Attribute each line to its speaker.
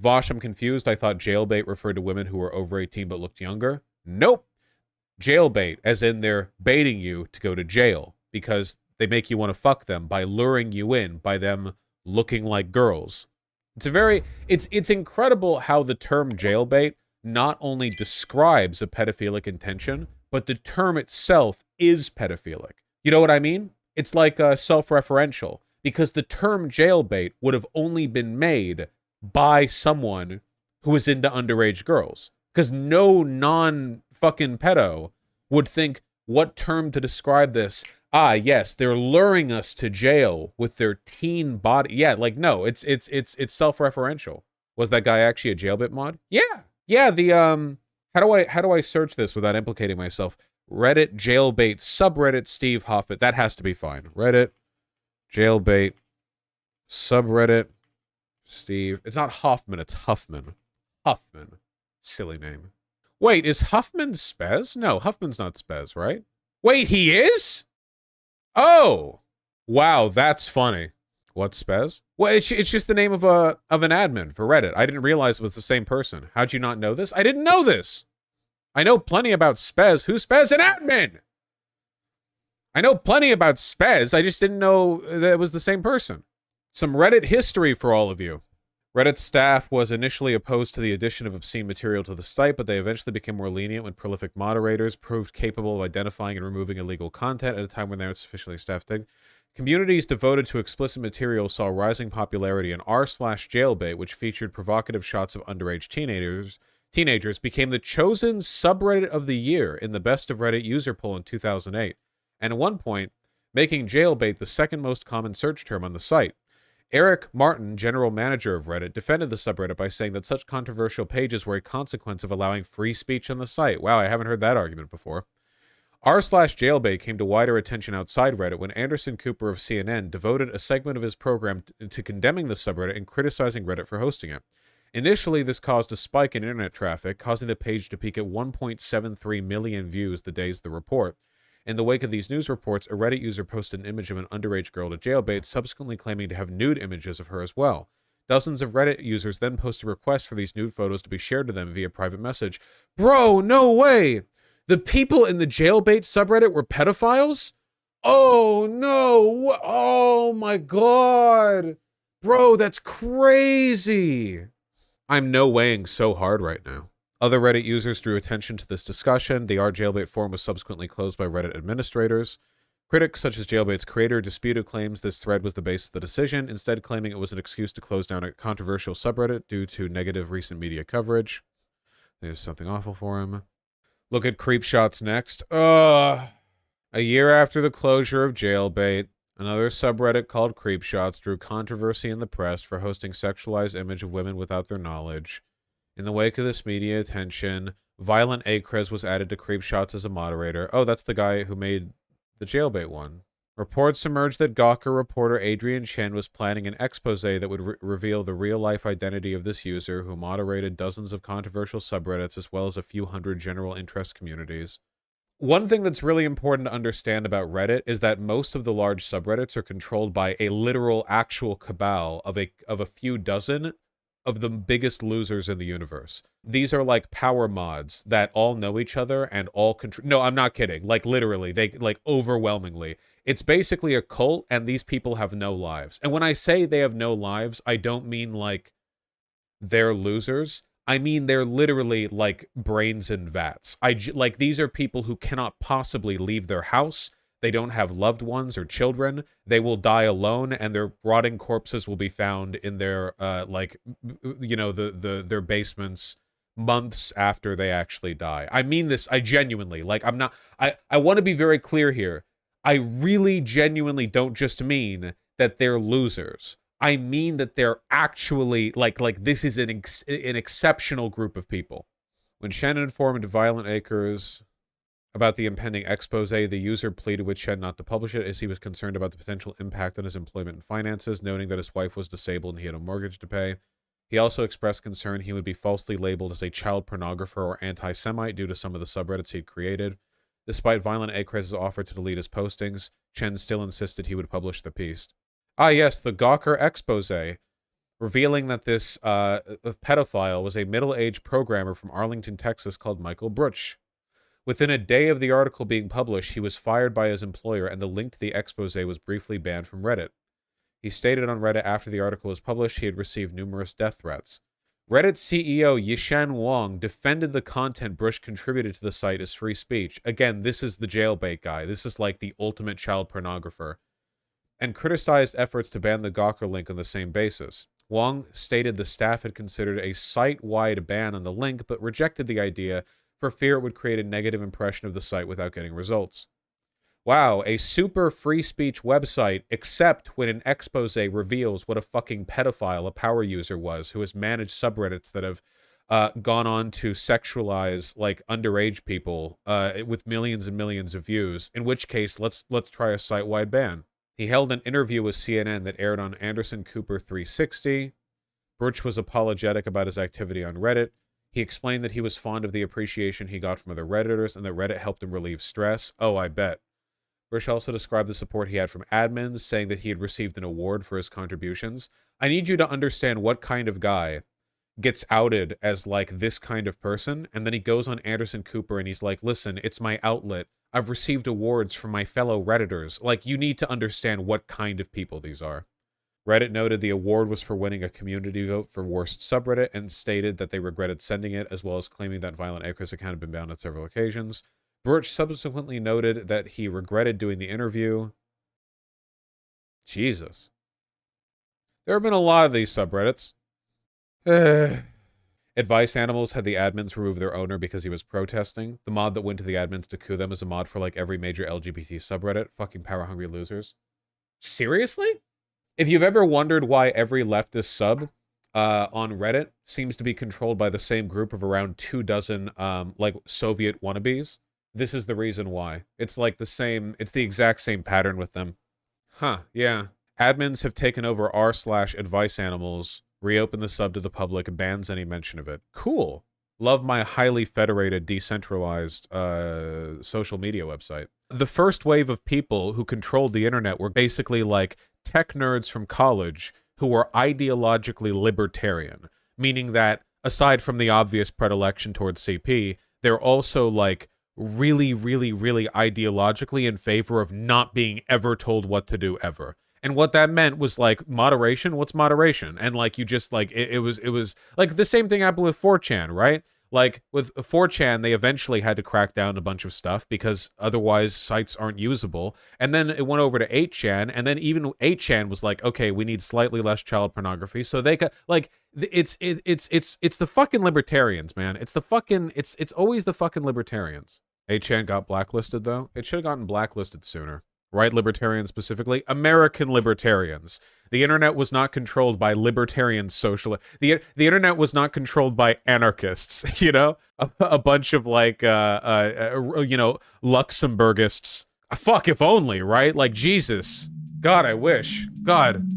Speaker 1: Vaush, I'm confused. I thought jailbait referred to women who were over 18 but looked younger. Nope. Jailbait, as in they're baiting you to go to jail because they make you want to fuck them by luring you in by them looking like girls. It's incredible how the term jailbait not only describes a pedophilic intention, but the term itself is pedophilic. You know what I mean? It's like self-referential, because the term jailbait would have only been made by someone who was into underage girls. Because no non-fucking pedo would think, what term to describe this? Ah, yes, they're luring us to jail with their teen body. Yeah, like, no, it's self-referential. Was that guy actually a jailbait mod? Yeah. Yeah, the, how do I search this without implicating myself? Reddit jailbait subreddit Steve Hoffman. That has to be fine. Reddit jailbait subreddit Steve. It's not Hoffman, it's Huffman. Huffman. Silly name. Wait, is Huffman Spez? No, Huffman's not Spez, right? Wait, he is? Oh! Wow, that's funny. What's Spez? Well, it's just the name of an admin for Reddit. I didn't realize it was the same person. How'd you not know this? I didn't know this! I know plenty about Spez. Who's Spez? An admin! I know plenty about Spez. I just didn't know that it was the same person. Some Reddit history for all of you. Reddit staff was initially opposed to the addition of obscene material to the site, but they eventually became more lenient when prolific moderators proved capable of identifying and removing illegal content at a time when they were sufficiently staffed. Communities devoted to explicit material saw rising popularity, and r/jailbait, which featured provocative shots of underage teenagers, became the chosen subreddit of the year in the Best of Reddit user poll in 2008, and at one point, making jailbait the second most common search term on the site. Eric Martin, general manager of Reddit, defended the subreddit by saying that such controversial pages were a consequence of allowing free speech on the site. Wow, I haven't heard that argument before. r/jailbait came to wider attention outside Reddit when Anderson Cooper of CNN devoted a segment of his program to condemning the subreddit and criticizing Reddit for hosting it. Initially, this caused a spike in internet traffic, causing the page to peak at 1.73 million views the days of the report. In the wake of these news reports, a Reddit user posted an image of an underage girl to jailbait, subsequently claiming to have nude images of her as well. Dozens of Reddit users then posted requests for these nude photos to be shared to them via private message. Bro, no way! The people in the jailbait subreddit were pedophiles? Oh, no! Oh, my God! Bro, that's crazy! I'm no weighing so hard right now. Other Reddit users drew attention to this discussion. The r/jailbait forum was subsequently closed by Reddit administrators. Critics, such as Jailbait's creator, disputed claims this thread was the basis of the decision, instead claiming it was an excuse to close down a controversial subreddit due to negative recent media coverage. There's something awful for him. Look at creep shots next. A year after the closure of Jailbait, another subreddit called Creep Shots drew controversy in the press for hosting sexualized image of women without their knowledge. In the wake of this media attention, violentacrez was added to Creep Shots as a moderator. Oh, that's the guy who made the Jailbait one. Reports emerged that Gawker reporter Adrian Chen was planning an expose that would reveal the real-life identity of this user, who moderated dozens of controversial subreddits as well as a few hundred general interest communities. One thing that's really important to understand about Reddit is that most of the large subreddits are controlled by a literal, actual cabal of a few dozen of the biggest losers in the universe. These are like power mods that all know each other and all control. No, I'm not kidding. Like, literally, they, like, overwhelmingly. It's basically a cult, and these people have no lives. And when I say they have no lives, I don't mean, like, they're losers. I mean they're literally, like, brains in vats. Like, these are people who cannot possibly leave their house. They don't have loved ones or children. They will die alone, and their rotting corpses will be found in their, like, you know, their basements months after they actually die. I mean this, I genuinely, like, I want to be very clear here. I really genuinely don't just mean that they're losers. I mean that they're actually, like this is an exceptional group of people. When Shen informed violentacrez about the impending expose, the user pleaded with Chen not to publish it as he was concerned about the potential impact on his employment and finances, noting that his wife was disabled and he had a mortgage to pay. He also expressed concern he would be falsely labeled as a child pornographer or anti-Semite due to some of the subreddits he'd created. Despite violentacrez's offer to delete his postings, Chen still insisted he would publish the piece. Ah yes, the Gawker expose. revealing that this pedophile was a middle-aged programmer from Arlington, Texas called Michael Bruch. Within a day of the article being published, he was fired by his employer, and the link to the expose was briefly banned from Reddit. He stated on Reddit after the article was published he had received numerous death threats. Reddit CEO Yishan Wang defended the content Bruch contributed to the site as free speech. Again, this is the jailbait guy. This is like the ultimate child pornographer. And criticized efforts to ban the Gawker link on the same basis. Wang stated the staff had considered a site-wide ban on the link, but rejected the idea for fear it would create a negative impression of the site without getting results. Wow, a super free speech website, except when an expose reveals what a fucking pedophile a power user was who has managed subreddits that have gone on to sexualize like underage people with millions and millions of views. In which case, let's try a site-wide ban. He held an interview with CNN that aired on Anderson Cooper 360. Bruch was apologetic about his activity on Reddit. He explained that he was fond of the appreciation he got from other Redditors and that Reddit helped him relieve stress. Oh, I bet. Bruch also described the support he had from admins, saying that he had received an award for his contributions. I need you to understand what kind of guy gets outed as, like, this kind of person, and then he goes on Anderson Cooper and he's like, listen, it's my outlet. I've received awards from my fellow Redditors. Like, you need to understand what kind of people these are. Reddit noted the award was for winning a community vote for worst subreddit and stated that they regretted sending it, as well as claiming that violentacrez account had been banned on several occasions. Bruch subsequently noted that he regretted doing the interview. Jesus. There have been a lot of these subreddits. Advice Animals had the admins remove their owner because he was protesting. The mod that went to the admins to coup them is a mod for like every major LGBT subreddit. Fucking power-hungry losers. Seriously? If you've ever wondered why every leftist sub on Reddit seems to be controlled by the same group of around 24 like Soviet wannabes, this is the reason why. It's like the same, it's the exact same pattern with them. Huh, yeah. Admins have taken over r/Advice Animals, reopened the sub to the public, bans any mention of it. Cool. Love my highly federated, decentralized social media website. The first wave of people who controlled the internet were basically like tech nerds from college who were ideologically libertarian, meaning that aside from the obvious predilection towards CP, they're also like really, really, really ideologically in favor of not being ever told what to do ever. And what that meant was like moderation. What's moderation? And like you just like it was like the same thing happened with 4chan, right? Like with 4chan, they eventually had to crack down a bunch of stuff because otherwise sites aren't usable. And then it went over to 8chan, and then even 8chan was like, okay, we need slightly less child pornography. So they got like it's the fucking libertarians, man. It's always the fucking libertarians. 8chan got blacklisted though. It should have gotten blacklisted sooner. Right, libertarians specifically? American libertarians. The internet was not controlled by libertarian socialists. The internet was not controlled by anarchists, you know? A bunch of, like, you know, Luxembourgists. Fuck, if only, right? Like, Jesus. God, I wish. God.